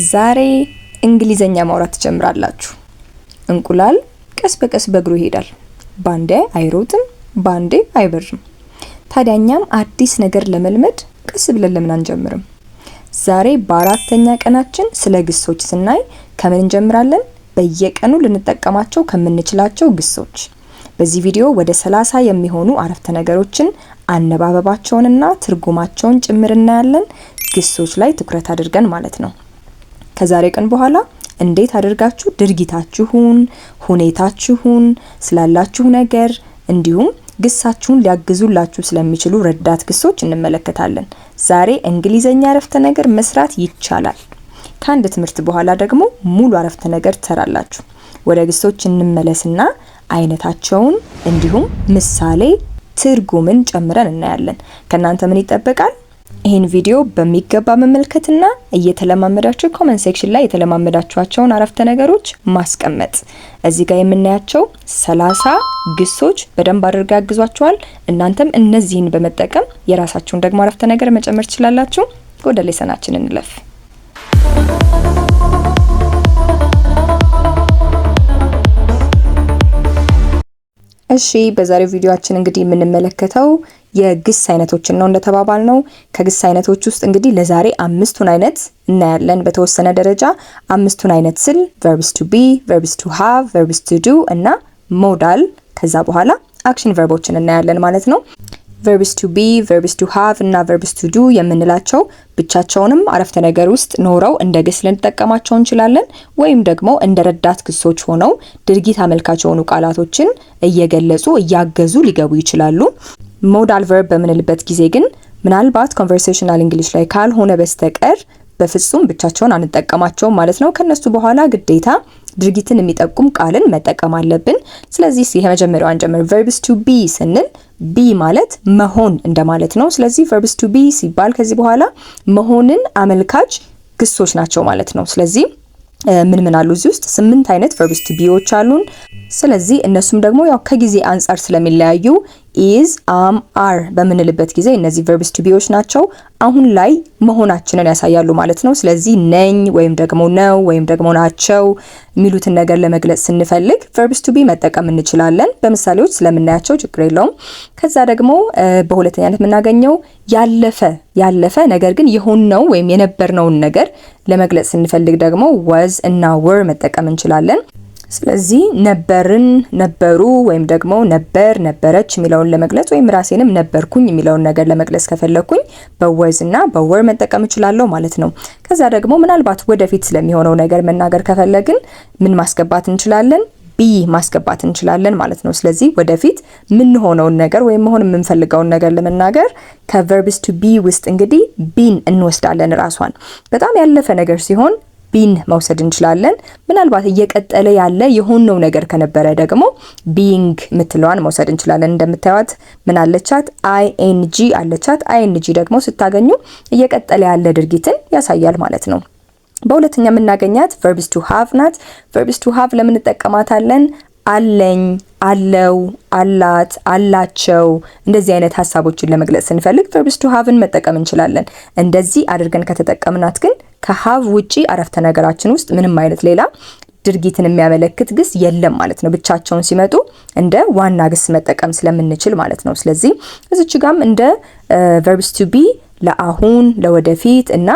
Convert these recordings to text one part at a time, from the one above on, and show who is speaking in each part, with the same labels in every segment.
Speaker 1: ዛሬ እንግሊዘኛ ማውራት ትጀምራላችሁ። እንቁላል ቀስ በቀስ በእግሩ ይሄዳል። ባንዴ አይሮጥም፣ ባንዴ አይበርም። ታዲያኛም አዲስ ነገር ለመልመድ ቀስ ብለን ለምን አንጀምርም? ዛሬ በአራተኛ ቀናችን ስለ ግሶች ስናይ ከምን እንጀምራለን? በየቀኑ ልንጠቀማቸው ከምንችላቸው ግሶች። በዚህ ቪዲዮ ወደ 30 የሚሆኑ አረፍተ ነገሮችን አነባበባቸውንና ትርጉማቸውን ጭምር እናያለን። ግሶች ላይ ትኩረት አድርገን ማለት ነው። ከዛሬ ቀን በኋላ እንዴት አድርጋችሁ ድርጊታችሁን፣ ሁኔታችሁን፣ ስላላችሁ ነገር እንዲሁም ግሳችሁን ሊያግዙላችሁ ስለሚችሉ ረዳት ግሶች እንመለከታለን። ዛሬ እንግሊዘኛ አረፍተ ነገር መስራት ይቻላል። ከአንድ ትምህርት በኋላ ደግሞ ሙሉ አረፍተ ነገር ትሰራላችሁ። ወደ ግሶች እንመለስና አይነታቸውን እንዲሁም ምሳሌ ትርጉምን ጨምረን እናያለን። ከናንተ ምን ይጠበቃል? ይሄን ቪዲዮ በሚገባ መመልከትና እየተለማመዳችሁ ኮሜንት ሴክሽን ላይ የተለማመዳችኋቸውን አረፍተ ነገሮች ማስቀመጥ። እዚህ ጋር የምናያቸው 30 ግሶች በደንብ አድርገው ያግዟችኋል። እናንተም እነዚህን በመጠቀም የራሳችሁን ደግሞ አረፍተ ነገር መጨመር ትችላላችሁ። ወደ ሌሰናችን እንለፍ። እሺ በዛሬው ቪዲዮአችን እንግዲህ የምንመለከተው የግስ አይነቶችን ነው እንደተባባል ነው። ከግስ አይነቶች ውስጥ እንግዲህ ለዛሬ 5ቱን አይነት እናያለን። በተወሰነ ደረጃ 5ቱን አይነት ስል verbs to be, verbs to have, verbs to do እና ሞዳል ከዛ በኋላ አክሽን ቨርቦችን እናያለን ማለት ነው። verbs to be, verbs to have እና verbs to do የምንላቸው ብቻቸውንም አረፍተ ነገር ውስጥ ኖረው እንደ ግስ ልንጠቀማቸው እንችላለን፣ ወይም ደግሞ እንደ ረዳት ግሶች ሆነው ድርጊት አመልካች የሆኑ ቃላቶችን እየገለጹ እያገዙ ሊገቡ ይችላሉ። ሞዳል ቨርብ በምንልበት ጊዜ ግን ምናልባት ኮንቨርሴሽናል እንግሊሽ ላይ ካልሆነ በስተቀር በፍጹም ብቻቸውን አንጠቀማቸውም ማለት ነው። ከነሱ በኋላ ግዴታ ድርጊትን የሚጠቁም ቃልን መጠቀም አለብን። ስለዚህ የመጀመሪያውን ጀምር verbs to be ስንል be ማለት መሆን እንደማለት ነው። ስለዚህ verbs to be ሲባል ከዚህ በኋላ መሆንን አመልካች ግሶች ናቸው ማለት ነው። ስለዚህ ምን አሉ እዚህ ውስጥ 8 አይነት verbs to beዎች አሉን። ስለዚህ እነሱም ደግሞ ያው ከጊዜ አንፃር ስለሚለያዩ is, am, are በምንልበት ጊዜ እነዚህ verbs to beዎች ናቸው አሁን ላይ መሆናችንን ያሳያሉ ማለት ነው። ስለዚህ ነኝ ወይም ደግሞ ነው ወይም ደግሞ ናቸው የሚሉትን ነገር ለመግለጽ ስንፈልግ verbs to be መጠቀም እንችላለን። በምሳሌዎች ስለምናያቸው ችግር የለውም። ከዛ ደግሞ በሁለተኛነት የምናገኘው ያለፈ ነገር ግን የሆነው ወይም የነበርነውን ነገር ለመግለጽ ስንፈልግ ደግሞ was እና were መጠቀም እንችላለን። ስለዚህ ነበርን፣ ነበሩ ወይም ደግሞ ነበር፣ ነበረች የሚለውን ለመግለጽ ወይም ራሴንም ነበርኩኝ የሚለውን ነገር ለመግለጽ ከፈለኩኝ በወዝ እና በወር መጠቀም እችላለሁ ማለት ነው። ከዛ ደግሞ ምናልባት ወደፊት ስለሚሆነው ነገር መናገር ከፈለግን ምን ማስገባት እንችላለን? ቢ ማስገባት እንችላለን ማለት ነው። ስለዚህ ወደፊት ምን ሆነውን ነገር ወይም መሆን የምንፈልገውን ነገር ለመናገር ከverbs to be ውስጥ እንግዲህ ቢን እንወስዳለን። ራሷን በጣም ያለፈ ነገር ሲሆን ቢን መውሰድ እንችላለን። ምናልባት እየቀጠለ ያለ የሆነው ነገር ከነበረ ደግሞ ቢንግ ምትለዋን መውሰድ እንችላለን። እንደምታዩት ምን አለቻት? ing አለቻት። ing ደግሞ ስታገኙ እየቀጠለ ያለ ድርጊትን ያሳያል ማለት ነው። በሁለተኛ የምናገኛት verbs to have ናት። verbs to have ለምን እንጠቀማታለን? አለኝ፣ አለው፣ አላት፣ አላቸው እንደዚህ አይነት ሐሳቦችን ለመግለጽ ስንፈልግ verbs to haveን መጠቀም እንችላለን። እንደዚህ አድርገን ከተጠቀምናት ግን ከሃቭ ውጪ አረፍተ ነገራችን ውስጥ ምንም አይነት ሌላ ድርጊትን የሚያመለክት ግስ የለም ማለት ነው። ብቻቸውን ሲመጡ እንደ ዋና ግስ መጠቀም ስለምንችል ማለት ነው። ስለዚህ እዚች ጋርም እንደ verbs to be ለአሁን፣ ለወደፊት እና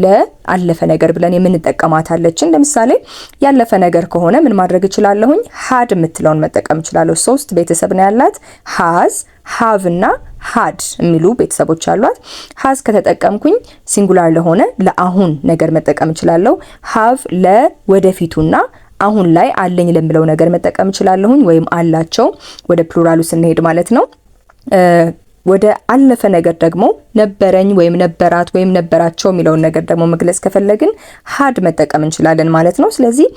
Speaker 1: ለአለፈ ነገር ብለን የምንጠቀማታለችን። ለምሳሌ ያለፈ ነገር ከሆነ ምን ማድረግ እችላለሁኝ? had የምትለውን መጠቀም እችላለሁ። 3 ቤተሰብ ነው ያላት። has፣ have እና had የሚሉ ቤተሰቦች አሏት። has ከተጠቀምኩኝ ሲንጉላር ለሆነ ለአሁን ነገር መጠቀም እችላለሁ። have ለወደፊቱና አሁን ላይ አለኝ ለምለው ነገር መጠቀም እችላለሁኝ፣ ወይም አላቸው ወደ ፕሉራሉ ስንሄድ ማለት ነው። ወደ አለፈ ነገር ደግሞ ነበረኝ ወይም ነበራት ወይም ነበራቸው የሚለውን ነገር ደግሞ መግለጽ ከፈለግን had መጠቀም እንችላለን ማለት ነው። ስለዚህ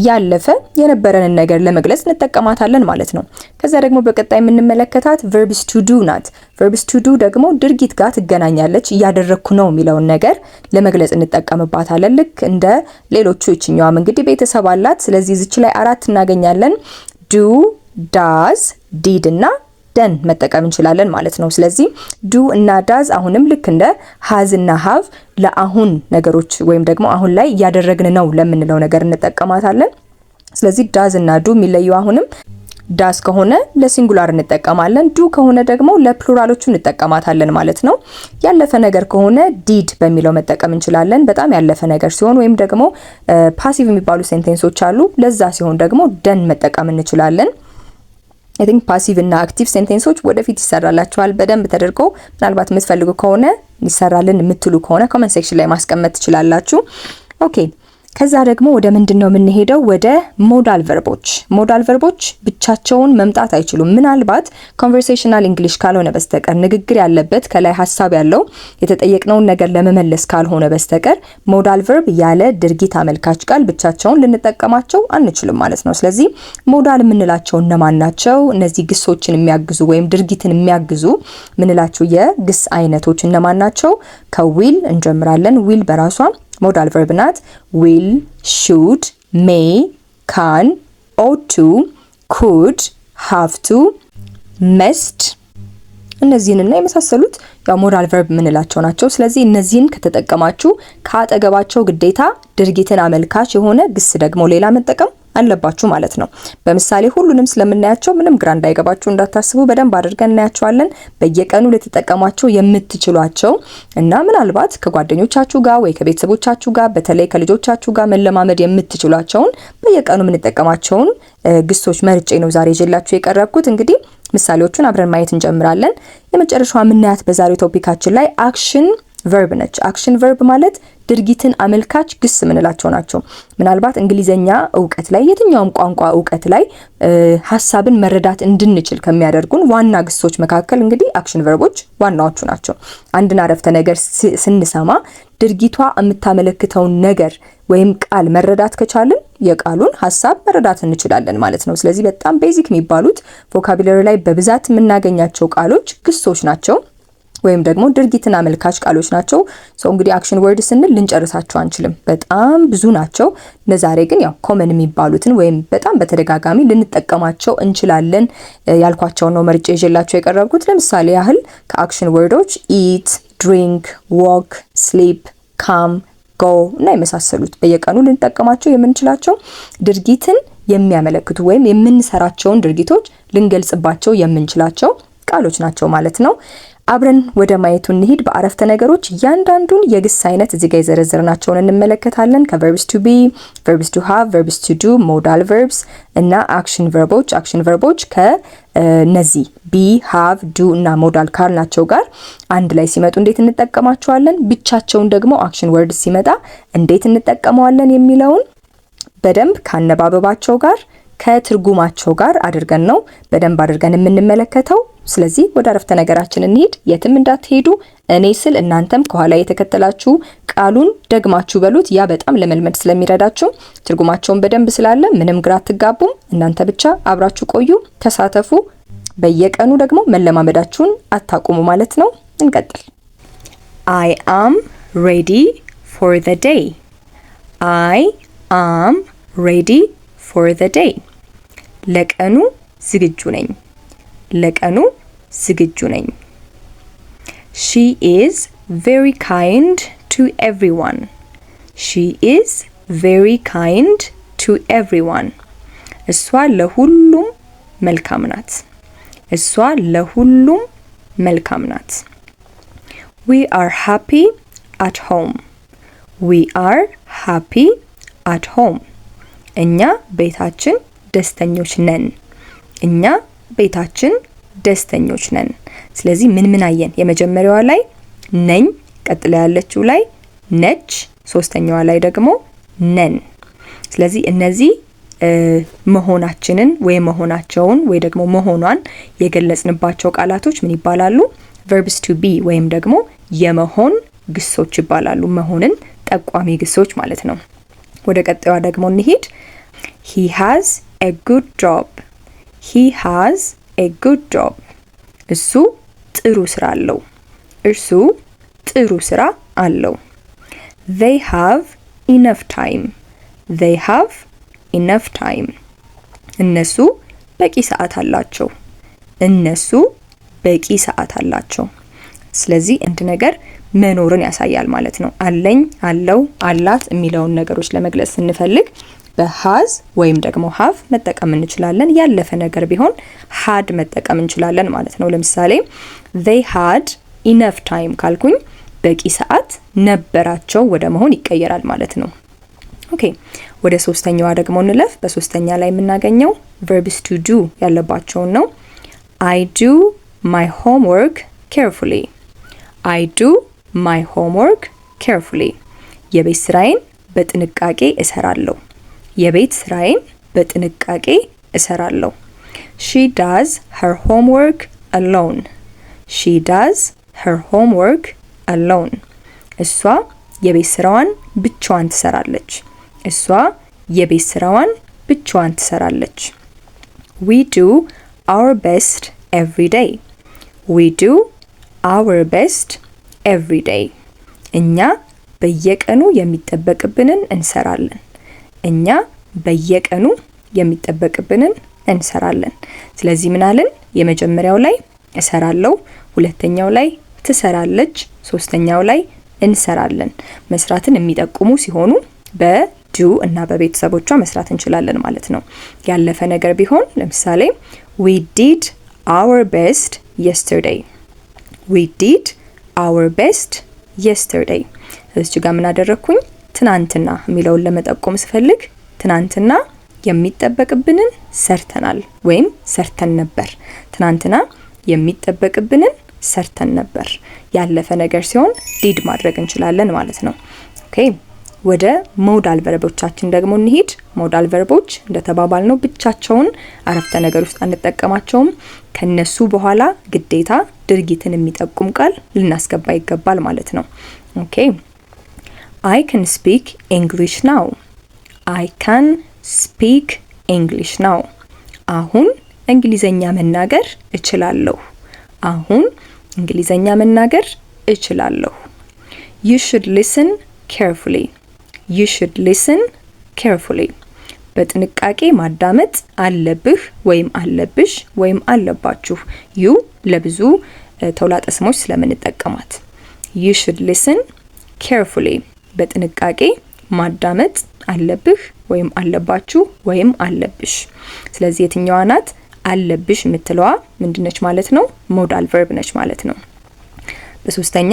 Speaker 1: ያለፈ የነበረንን ነገር ለመግለጽ እንጠቀማታለን ማለት ነው። ከዛ ደግሞ በቀጣይ የምንመለከታት verbs to do ናት። verbs to do ደግሞ ድርጊት ጋር ትገናኛለች። እያደረኩ ነው የሚለውን ነገር ለመግለጽ እንጠቀምባታለን። ልክ እንደ ሌሎቹ እችኛዋም እንግዲህ ቤተሰብ አላት። ስለዚህ እዚች ላይ 4 እናገኛለን። do፣ does፣ did እና ደን መጠቀም እንችላለን ማለት ነው። ስለዚህ ዱ እና ዳዝ አሁንም ልክ እንደ ሃዝ እና ሃቭ ለአሁን ነገሮች ወይም ደግሞ አሁን ላይ እያደረግን ነው ለምንለው ነገር እንጠቀማታለን። ስለዚህ ዳዝ እና ዱ የሚለየው አሁንም ዳስ ከሆነ ለሲንጉላር እንጠቀማለን፣ ዱ ከሆነ ደግሞ ለፕሉራሎቹ እንጠቀማታለን ማለት ነው። ያለፈ ነገር ከሆነ ዲድ በሚለው መጠቀም እንችላለን፣ በጣም ያለፈ ነገር ሲሆን፣ ወይም ደግሞ ፓሲቭ የሚባሉ ሴንቴንሶች አሉ፣ ለዛ ሲሆን ደግሞ ደን መጠቀም እንችላለን። አይ ቲንክ ፓሲቭ እና አክቲቭ ሴንቴንሶች ወደፊት ይሰራላችኋል በደንብ ተደርጎ። ምናልባት የምትፈልጉ ከሆነ ይሰራልን የምትሉ ከሆነ ኮሜንት ሴክሽን ላይ ማስቀመጥ ትችላላችሁ። ኦኬ ከዛ ደግሞ ወደ ምንድነው የምንሄደው? ወደ ሞዳል ቨርቦች። ሞዳል ቨርቦች ብቻቸውን መምጣት አይችሉም። ምናልባት ኮንቨርሴሽናል እንግሊሽ ካልሆነ በስተቀር ንግግር ያለበት ከላይ ሐሳብ ያለው የተጠየቅነውን ነገር ለመመለስ ካልሆነ በስተቀር ሞዳል ቨርብ ያለ ድርጊት አመልካች ቃል ብቻቸውን ልንጠቀማቸው አንችልም ማለት ነው። ስለዚህ ሞዳል የምንላቸው እነማን ናቸው? እነዚህ ግሶችን የሚያግዙ ወይም ድርጊትን የሚያግዙ ምንላቸው የግስ አይነቶች እነማን ናቸው? ከዊል እንጀምራለን። ዊል በራሷ ሞዳል ቨርብ ናት። ዊል፣ ሹድ፣ ሜይ፣ ካን፣ ኦት ቱ፣ ኩድ፣ ሃቭ ቱ፣ መስት እነዚህንና የመሳሰሉት ያው ሞዳል ቨርብ የምንላቸው ናቸው። ስለዚህ እነዚህን ከተጠቀማችሁ ከአጠገባቸው ግዴታ ድርጊትን አመልካች የሆነ ግስ ደግሞ ሌላ መጠቀም አለባችሁ ማለት ነው። በምሳሌ ሁሉንም ስለምናያቸው ምንም ግራ እንዳይገባችሁ እንዳታስቡ በደንብ አድርገን እናያቸዋለን። በየቀኑ ልትጠቀሟቸው የምትችሏቸው እና ምናልባት ከጓደኞቻችሁ ጋር ወይ ከቤተሰቦቻችሁ ጋር በተለይ ከልጆቻችሁ ጋር መለማመድ የምትችሏቸውን በየቀኑ የምንጠቀማቸውን ግሶች መርጬ ነው ዛሬ ይዤላችሁ የቀረብኩት። እንግዲህ ምሳሌዎቹን አብረን ማየት እንጀምራለን። የመጨረሻው የምናያት በዛሬው ቶፒካችን ላይ አክሽን ቨርብ ነች። አክሽን ቨርብ ማለት ድርጊትን አመልካች ግስ ምንላቸው ናቸው። ምናልባት እንግሊዘኛ እውቀት ላይ የትኛውም ቋንቋ እውቀት ላይ ሐሳብን መረዳት እንድንችል ከሚያደርጉን ዋና ግሶች መካከል እንግዲህ አክሽን ቨርቦች ዋናዎቹ ናቸው። አንድን አረፍተ ነገር ስንሰማ ድርጊቷ የምታመለክተውን ነገር ወይም ቃል መረዳት ከቻልን የቃሉን ሐሳብ መረዳት እንችላለን ማለት ነው። ስለዚህ በጣም ቤዚክ የሚባሉት ቮካቡላሪ ላይ በብዛት የምናገኛቸው ቃሎች ግሶች ናቸው ወይም ደግሞ ድርጊትን አመልካች ቃሎች ናቸው። ሰው እንግዲህ አክሽን ወርድ ስንል ልንጨርሳቸው አንችልም፣ በጣም ብዙ ናቸው። ለዛሬ ግን ያው ኮመን የሚባሉትን ወይም በጣም በተደጋጋሚ ልንጠቀማቸው እንችላለን ያልኳቸውን ነው መርጬ ይዤላችሁ የቀረብኩት። ለምሳሌ ያህል ከአክሽን ወርዶች ኢት፣ ድሪንክ፣ ዎክ፣ ስሊፕ፣ ካም፣ ጎ እና የመሳሰሉት በየቀኑ ልንጠቀማቸው የምንችላቸው ድርጊትን የሚያመለክቱ ወይም የምንሰራቸውን ድርጊቶች ልንገልጽባቸው የምንችላቸው ቃሎች ናቸው ማለት ነው። አብረን ወደ ማየቱ እንሂድ። በአረፍተ ነገሮች እያንዳንዱን የግስ አይነት እዚህ ጋር የዘረዘርናቸውን እንመለከታለን። ከቨርብስ ቱ ቢ፣ ቨርብስ ቱ ሃቭ፣ ቨርብስ ቱ ዱ፣ ሞዳል ቨርብስ እና አክሽን ቨርቦች። አክሽን ቨርቦች ከነዚህ ቢ፣ ሃቭ፣ ዱ እና ሞዳል ካልናቸው ጋር አንድ ላይ ሲመጡ እንዴት እንጠቀማቸዋለን፣ ብቻቸውን ደግሞ አክሽን ወርድ ሲመጣ እንዴት እንጠቀመዋለን የሚለውን በደንብ ካነባበባቸው ጋር ከትርጉማቸው ጋር አድርገን ነው በደንብ አድርገን የምንመለከተው። ስለዚህ ወደ አረፍተ ነገራችን እንሂድ። የትም እንዳትሄዱ። እኔ ስል እናንተም ከኋላ የተከተላችሁ ቃሉን ደግማችሁ በሉት። ያ በጣም ለመልመድ ስለሚረዳችሁ ትርጉማቸውን በደንብ ስላለ ምንም ግራ አትጋቡም። እናንተ ብቻ አብራችሁ ቆዩ፣ ተሳተፉ። በየቀኑ ደግሞ መለማመዳችሁን አታቁሙ ማለት ነው። እንቀጥል። I am ready for the day. I am ready for the day. ለቀኑ ዝግጁ ነኝ። ለቀኑ ዝግጁ ነኝ። She is very kind to everyone. She is very kind to everyone. እሷ ለሁሉም መልካም ናት። እሷ ለሁሉም መልካም ናት። We are happy at home. We are happy at home. እኛ ቤታችን ደስተኞች ነን። እኛ ቤታችን ደስተኞች ነን። ስለዚህ ምን አየን? የመጀመሪያዋ ላይ ነኝ፣ ቀጥላ ያለችው ላይ ነች፣ ሶስተኛዋ ላይ ደግሞ ነን። ስለዚህ እነዚህ መሆናችንን ወይ መሆናቸውን ወይ ደግሞ መሆኗን የገለጽንባቸው ቃላቶች ምን ይባላሉ? verbs to be ወይም ደግሞ የመሆን ግሶች ይባላሉ። መሆንን ጠቋሚ ግሶች ማለት ነው። ወደ ቀጣዩዋ ደግሞ እንሂድ። He has a good job. He has a good job. እሱ ጥሩ ስራ አለው። እርሱ ጥሩ ስራ አለው። They have enough time. They have enough time. እነሱ በቂ ሰዓት አላቸው። እነሱ በቂ ሰዓት አላቸው። ስለዚህ አንድ ነገር መኖርን ያሳያል ማለት ነው። አለኝ፣ አለው፣ አላት የሚለውን ነገሮች ለመግለጽ ስንፈልግ በሃዝ ወይም ደግሞ ሃቭ መጠቀም እንችላለን። ያለፈ ነገር ቢሆን had መጠቀም እንችላለን ማለት ነው። ለምሳሌ they had enough time ካልኩኝ በቂ ሰዓት ነበራቸው ወደ መሆን ይቀየራል ማለት ነው። ኦኬ፣ ወደ ሶስተኛዋ ደግሞ እንለፍ። በሶስተኛ ላይ የምናገኘው verbs to do ያለባቸውን ነው። I do my homework carefully. I do my homework carefully. የቤት ስራዬን በጥንቃቄ እሰራለሁ። የቤት ስራዬን በጥንቃቄ እሰራለሁ። She does her homework alone. She does her homework alone. እሷ የቤት ስራዋን ብቻዋን ትሰራለች። እሷ የቤት ስራዋን ብቻዋን ትሰራለች። We do our best every day. We do our best every day. እኛ በየቀኑ የሚጠበቅብንን እንሰራለን። እኛ በየቀኑ የሚጠበቅብንን እንሰራለን። ስለዚህ ምን አለን? የመጀመሪያው ላይ እሰራለሁ፣ ሁለተኛው ላይ ትሰራለች፣ ሶስተኛው ላይ እንሰራለን። መስራትን የሚጠቁሙ ሲሆኑ በዱ እና በቤተሰቦቿ መስራት እንችላለን ማለት ነው። ያለፈ ነገር ቢሆን ለምሳሌ we did our best yesterday. We did our best yesterday. እዚህ ጋር ምን አደረኩኝ? ትናንትና የሚለውን ለመጠቆም ስፈልግ ትናንትና የሚጠበቅብንን ሰርተናል ወይም ሰርተን ነበር። ትናንትና የሚጠበቅብንን ሰርተን ነበር። ያለፈ ነገር ሲሆን ዲድ ማድረግ እንችላለን ማለት ነው። ኦኬ፣ ወደ ሞዳል ቨርቦቻችን ደግሞ እንሂድ። ሞዳል ቨርቦች እንደተባባልነው ብቻቸውን አረፍተ ነገር ውስጥ አንጠቀማቸውም። ከነሱ በኋላ ግዴታ ድርጊትን የሚጠቁም ቃል ልናስገባ ይገባል ማለት ነው። ኦኬ፣ I can speak English now. I can speak English now. አሁን እንግሊዘኛ መናገር እችላለሁ። አሁን እንግሊዘኛ መናገር እችላለሁ። You should listen carefully. You should listen carefully. በጥንቃቄ ማዳመጥ አለብህ ወይም አለብሽ ወይም አለባችሁ። you ለብዙ ተውላጠ ስሞች ስለምንጠቀማት you should listen carefully. በጥንቃቄ ማዳመጥ አለብህ ወይም አለባችሁ ወይም አለብሽ። ስለዚህ የትኛዋ ናት? አለብሽ የምትለዋ ምንድነች ማለት ነው? ሞዳል ቨርብ ነች ማለት ነው። በሶስተኛ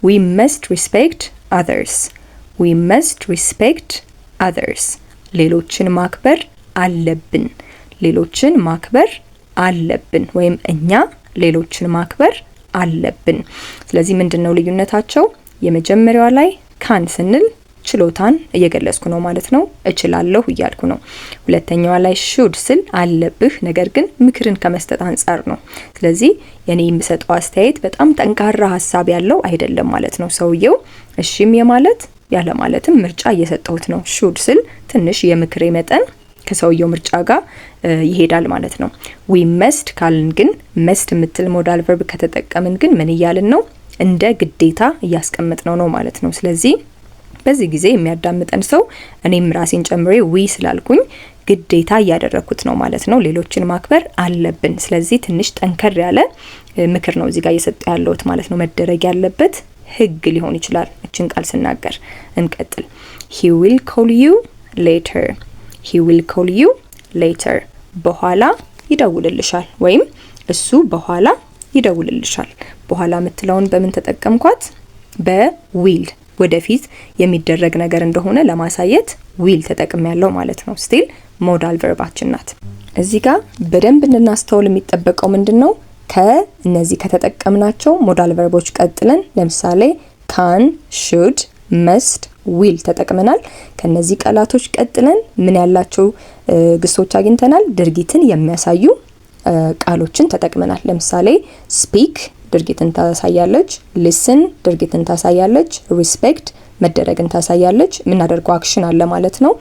Speaker 1: we must respect others. We must respect others. ሌሎችን ማክበር አለብን። ሌሎችን ማክበር አለብን ወይም እኛ ሌሎችን ማክበር አለብን። ስለዚህ ምንድነው ልዩነታቸው? የመጀመሪያው ላይ ካን ስንል ችሎታን እየገለጽኩ ነው ማለት ነው። እችላለሁ እያልኩ ነው። ሁለተኛው ላይ should ስል አለብህ፣ ነገር ግን ምክርን ከመስጠት አንፃር ነው። ስለዚህ የኔ የምሰጠው አስተያየት በጣም ጠንካራ ሐሳብ ያለው አይደለም ማለት ነው። ሰውየው እሺም የማለት ያለ ማለትም ምርጫ እየሰጠሁት ነው። should ስል ትንሽ የምክሬ መጠን ከሰውየው ምርጫ ጋር ይሄዳል ማለት ነው። we must ካልን ግን must የምትል ሞዳል ቨርብ ከተጠቀምን ግን ምን እያልን ነው? እንደ ግዴታ እያስቀመጥነው ነው ማለት ነው። ስለዚህ በዚህ ጊዜ የሚያዳምጠን ሰው እኔም ራሴን ጨምሬ ዊ ስላልኩኝ ግዴታ እያደረኩት ነው ማለት ነው። ሌሎችን ማክበር አለብን። ስለዚህ ትንሽ ጠንከር ያለ ምክር ነው እዚህ ጋር እየሰጠው ያለሁት ማለት ነው። መደረግ ያለበት ህግ ሊሆን ይችላል እችን ቃል ስናገር። እንቀጥል። he will call you later. he will call you later. በኋላ ይደውልልሻል ወይም እሱ በኋላ ይደውልልሻል። በኋላ የምትለውን በምን ተጠቀምኳት? በዊል ወደፊት የሚደረግ ነገር እንደሆነ ለማሳየት ዊል ተጠቅሜያለሁ ማለት ነው። ስቲል ሞዳል ቨርባችን ናት። እዚህ ጋር በደንብ እንድናስተውል የሚጠበቀው ምንድነው? ከነዚህ ከተጠቀምናቸው ሞዳል ቨርቦች ቀጥለን ለምሳሌ ካን፣ should፣ must፣ will ተጠቅመናል። ከነዚህ ቃላቶች ቀጥለን ምን ያላቸው ግሶች አግኝተናል? ድርጊትን የሚያሳዩ ቃሎችን ተጠቅመናል። ለምሳሌ speak ድርጊትን ታሳያለች፣ listen ድርጊትን ታሳያለች፣ respect መደረግን ታሳያለች፣ የምናደርገው አክሽን አለ ማለት ነው።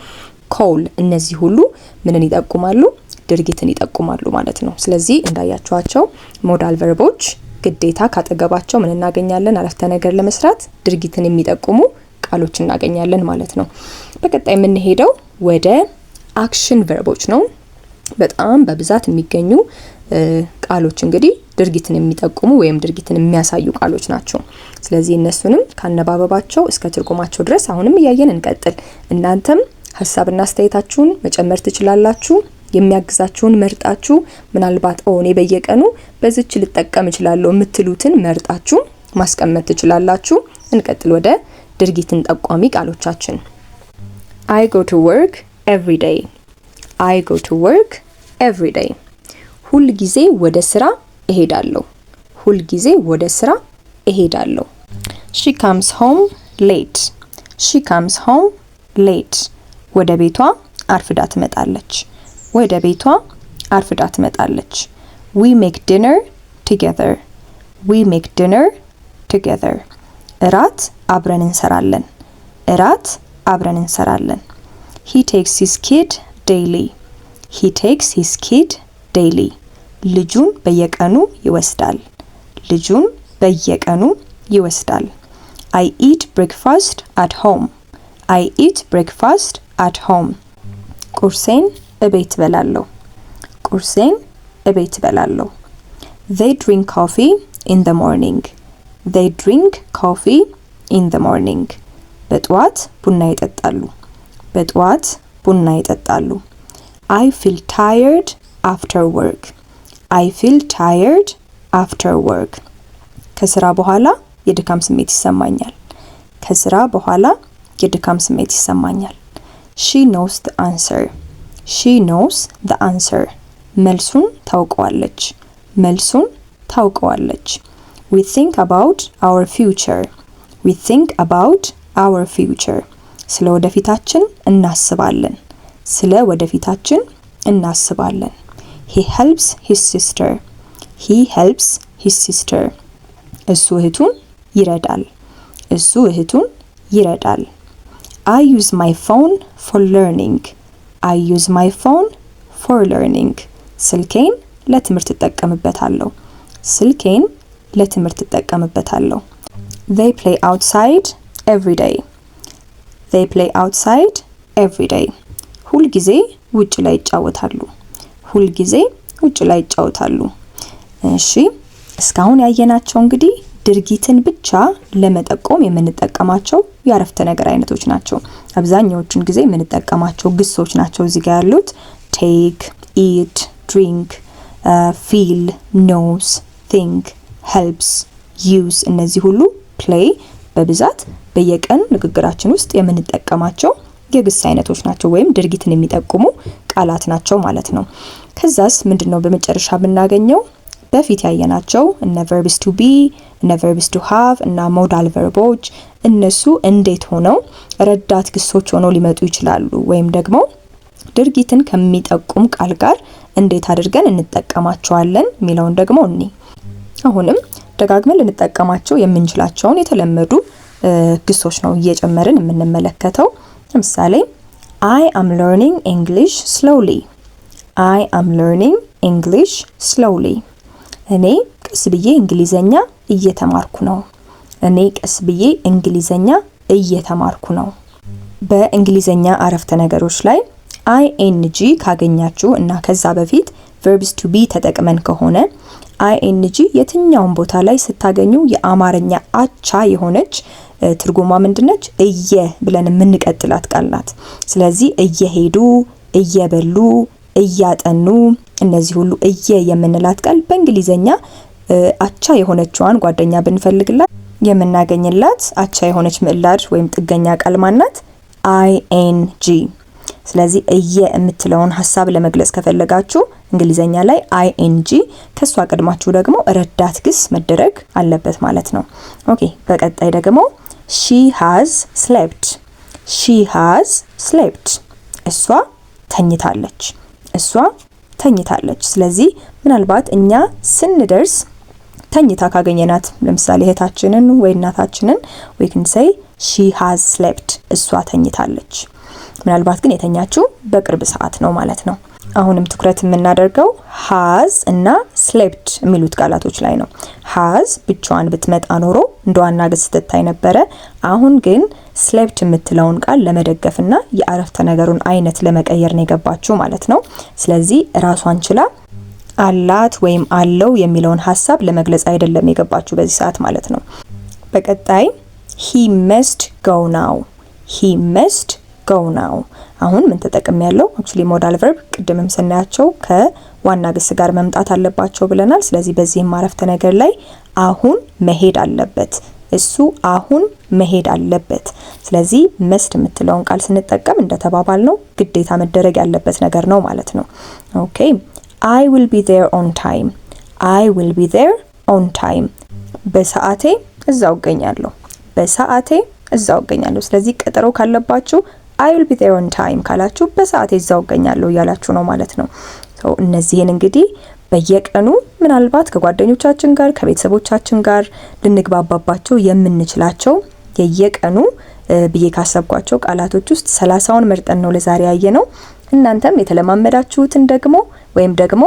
Speaker 1: call እነዚህ ሁሉ ምንን ይጠቁማሉ? ድርጊትን ይጠቁማሉ ማለት ነው። ስለዚህ እንዳያችኋቸው ሞዳል ቨርቦች ግዴታ ካጠገባቸው ምን እናገኛለን? አረፍተ ነገር ለመስራት ድርጊትን የሚጠቁሙ ቃሎች እናገኛለን ማለት ነው። በቀጣይ የምንሄደው ወደ አክሽን ቨርቦች ነው። በጣም በብዛት የሚገኙ ቃሎች እንግዲህ ድርጊትን የሚጠቁሙ ወይም ድርጊትን የሚያሳዩ ቃሎች ናቸው። ስለዚህ እነሱንም ካነባበባቸው እስከ ትርጉማቸው ድረስ አሁንም እያየን እንቀጥል። እናንተም ሀሳብና አስተያየታችሁን መጨመር ትችላላችሁ። የሚያግዛችሁን መርጣችሁ ምናልባት እኔ በየቀኑ በዚች ልጠቀም እችላለሁ የምትሉትን መርጣችሁ ማስቀመጥ ትችላላችሁ። እንቀጥል ወደ ድርጊትን ጠቋሚ ቃሎቻችን። I go to work every day. I go to work every day. ሁል ጊዜ ወደ ስራ እሄዳለሁ። ሁል ጊዜ ወደ ስራ እሄዳለሁ። She comes home late. She comes home late. ወደ ቤቷ አርፍዳ ትመጣለች። ወደ ቤቷ አርፍዳ ትመጣለች። We make dinner together. We make dinner together. እራት አብረን እንሰራለን። እራት አብረን እንሰራለን። He takes his kid daily. He takes his kid daily. ልጁን በየቀኑ ይወስዳል። ልጁን በየቀኑ ይወስዳል። I eat breakfast at home. I eat breakfast at home. ቁርሴን እቤት በላለሁ። ቁርሴን እቤት በላለሁ። They drink coffee in the morning. They drink coffee in the morning. በጠዋት ቡና ይጠጣሉ። በጠዋት ቡና ይጠጣሉ። I feel tired after work. I feel tired after work. ከስራ በኋላ የድካም ስሜት ይሰማኛል። ከስራ በኋላ የድካም ስሜት ይሰማኛል። She knows the answer. She knows the answer. መልሱን ታውቀዋለች። መልሱን ታውቀዋለች። We think about our future. We think about our future. ስለ ወደፊታችን እናስባለን። ስለ ወደፊታችን እናስባለን። He helps his sister. He helps his sister. እሱ እህቱን ይረዳል። እሱ እህቱን ይረዳል። I use my phone for learning. I use my phone for learning. ስልኬን ለትምህርት እጠቀምበታለሁ። ስልኬን ለትምህርት እጠቀምበታለሁ። They play outside every day. They play outside every day. ሁል ጊዜ ውጭ ላይ ይጫወታሉ። ሁል ጊዜ ውጭ ላይ ይጫወታሉ። እሺ እስካሁን ያየናቸው እንግዲህ ድርጊትን ብቻ ለመጠቆም የምንጠቀማቸው የአረፍተ ነገር አይነቶች ናቸው። አብዛኛዎቹን ጊዜ የምንጠቀማቸው ግሶች ናቸው እዚህ ጋር ያሉት take, eat, drink, feel, knows, think, helps, use እነዚህ ሁሉ play በብዛት በየቀን ንግግራችን ውስጥ የምንጠቀማቸው የግስ አይነቶች ናቸው ወይም ድርጊትን የሚጠቁሙ ቃላት ናቸው ማለት ነው። ከዛስ ምንድነው በመጨረሻ ብናገኘው በፊት ያየናቸው እነ verbs to be እነ verbs to have እና modal verboች እነሱ እንዴት ሆነው ረዳት ግሶች ሆነው ሊመጡ ይችላሉ ወይም ደግሞ ድርጊትን ከሚጠቁም ቃል ጋር እንዴት አድርገን እንጠቀማቸዋለን የሚለውን ደግሞ አሁንም ደጋግመን ልንጠቀማቸው የምንችላቸውን የተለመዱ ግሶች ነው እየጨመርን የምንመለከተው። ለምሳሌ I am learning English slowly. I am learning English slowly. እኔ ቀስ ብዬ እንግሊዘኛ እየተማርኩ ነው። እኔ ቀስ ብዬ እንግሊዘኛ እየተማርኩ ነው። በእንግሊዘኛ አረፍተ ነገሮች ላይ ing ካገኛችሁ እና ከዛ በፊት verbs to be ተጠቅመን ከሆነ ing የትኛውን ቦታ ላይ ስታገኙ የአማርኛ አቻ የሆነች ትርጉሟ ምንድነች? እየ ብለን የምንቀጥላት ቃል ናት። ስለዚህ እየሄዱ፣ እየበሉ፣ እያጠኑ እነዚህ ሁሉ እየ የምንላት ቃል በእንግሊዘኛ አቻ የሆነችዋን ጓደኛ ብንፈልግላት የምናገኝላት አቻ የሆነች ምዕላድ ወይም ጥገኛ ቃል ማናት? ing። ስለዚህ እየ የምትለውን ሐሳብ ለመግለጽ ከፈለጋችሁ እንግሊዘኛ ላይ ing ከሷ ቀድማችሁ ደግሞ ረዳት ግስ መደረግ አለበት ማለት ነው። ኦኬ በቀጣይ ደግሞ she has slept. She has slept. እሷ ተኝታለች። እሷ ተኝታለች። ስለዚህ ምናልባት እኛ ስንደርስ ተኝታ ካገኘናት ለምሳሌ እህታችንን ወይ እናታችንን we can say she has slept. እሷ ተኝታለች። ምናልባት ግን የተኛችው በቅርብ ሰዓት ነው ማለት ነው። አሁንም ትኩረት የምናደርገው has እና slept የሚሉት ቃላቶች ላይ ነው። has ብቻዋን ብትመጣ ኖሮ እንደዋና ግስ ትታይ ነበረ። አሁን ግን slept የምትለውን ቃል ለመደገፍና የአረፍተ ነገሩን አይነት ለመቀየር ነው የገባችው ማለት ነው። ስለዚህ ራሷን ችላ አላት ወይም አለው የሚለውን ሀሳብ ለመግለጽ አይደለም የገባችሁ በዚህ ሰዓት ማለት ነው። በቀጣይ he must go now he must go now አሁን ምን ተጠቅም ያለው actually modal verb ቅድምም ስናያቸው ከዋና ግስ ጋር መምጣት አለባቸው ብለናል። ስለዚህ በዚህም አረፍተ ነገር ላይ አሁን መሄድ አለበት፣ እሱ አሁን መሄድ አለበት። ስለዚህ must የምትለውን ቃል ስንጠቀም እንደተባባል ነው ግዴታ መደረግ ያለበት ነገር ነው ማለት ነው። ኦኬ I will be there on time I will be there on time በሰዓቴ እዛው እገኛለሁ፣ በሰዓቴ እዛው እገኛለሁ። ስለዚህ ቀጠሮ ካለባችሁ I will be there on time ካላችሁ በሰዓቴ እዛው እገኛለሁ እያላችሁ ነው ማለት ነው። እነዚህን እንግዲህ በየቀኑ ምናልባት ከጓደኞቻችን ጋር ከቤተሰቦቻችን ጋር ልንግባባባቸው የምንችላቸው የየቀኑ ብዬ ካሰብኳቸው ቃላቶች ውስጥ 30ውን መርጠን ነው ለዛሬ ያየነው። እናንተም የተለማመዳችሁትን ደግሞ ወይም ደግሞ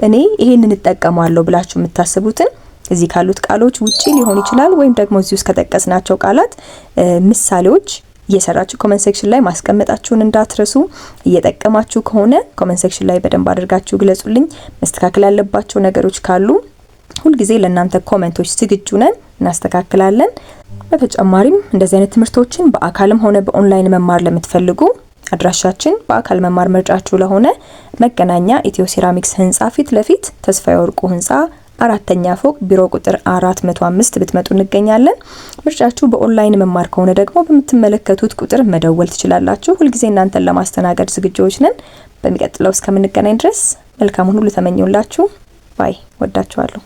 Speaker 1: እኔ ይሄንን እጠቀማለሁ ብላችሁ የምታስቡትን እዚህ ካሉት ቃሎች ውጪ ሊሆን ይችላል ወይም ደግሞ እዚህ ውስጥ ከጠቀስናቸው ቃላት ምሳሌዎች እየሰራችሁ ኮሜንት ሴክሽን ላይ ማስቀመጣችሁን እንዳትረሱ። እየጠቀማችሁ ከሆነ ኮሜንት ሴክሽን ላይ በደንብ አድርጋችሁ ግለጹልኝ። መስተካከል ያለባቸው ነገሮች ካሉ ሁልጊዜ ለእናንተ ኮሜንቶች ዝግጁ ነን፣ እናስተካክላለን። በተጨማሪም እንደዚህ አይነት ትምህርቶችን በአካልም ሆነ በኦንላይን መማር ለምትፈልጉ አድራሻችን በአካል መማር ምርጫችሁ ለሆነ መገናኛ ኢትዮ ሴራሚክስ ህንጻ ፊት ለፊት ተስፋዬ ወርቁ ህንጻ 4ኛ ፎቅ ቢሮ ቁጥር 405 ብትመጡ እንገኛለን። ምርጫችሁ በኦንላይን መማር ከሆነ ደግሞ በምትመለከቱት ቁጥር መደወል ትችላላችሁ። ሁልጊዜ እናንተን ለማስተናገድ ዝግጁዎች ነን። በሚቀጥለው እስከምንገናኝ ድረስ መልካሙን ሁሉ ተመኘውላችሁ። ባይ። ወዳችኋለሁ።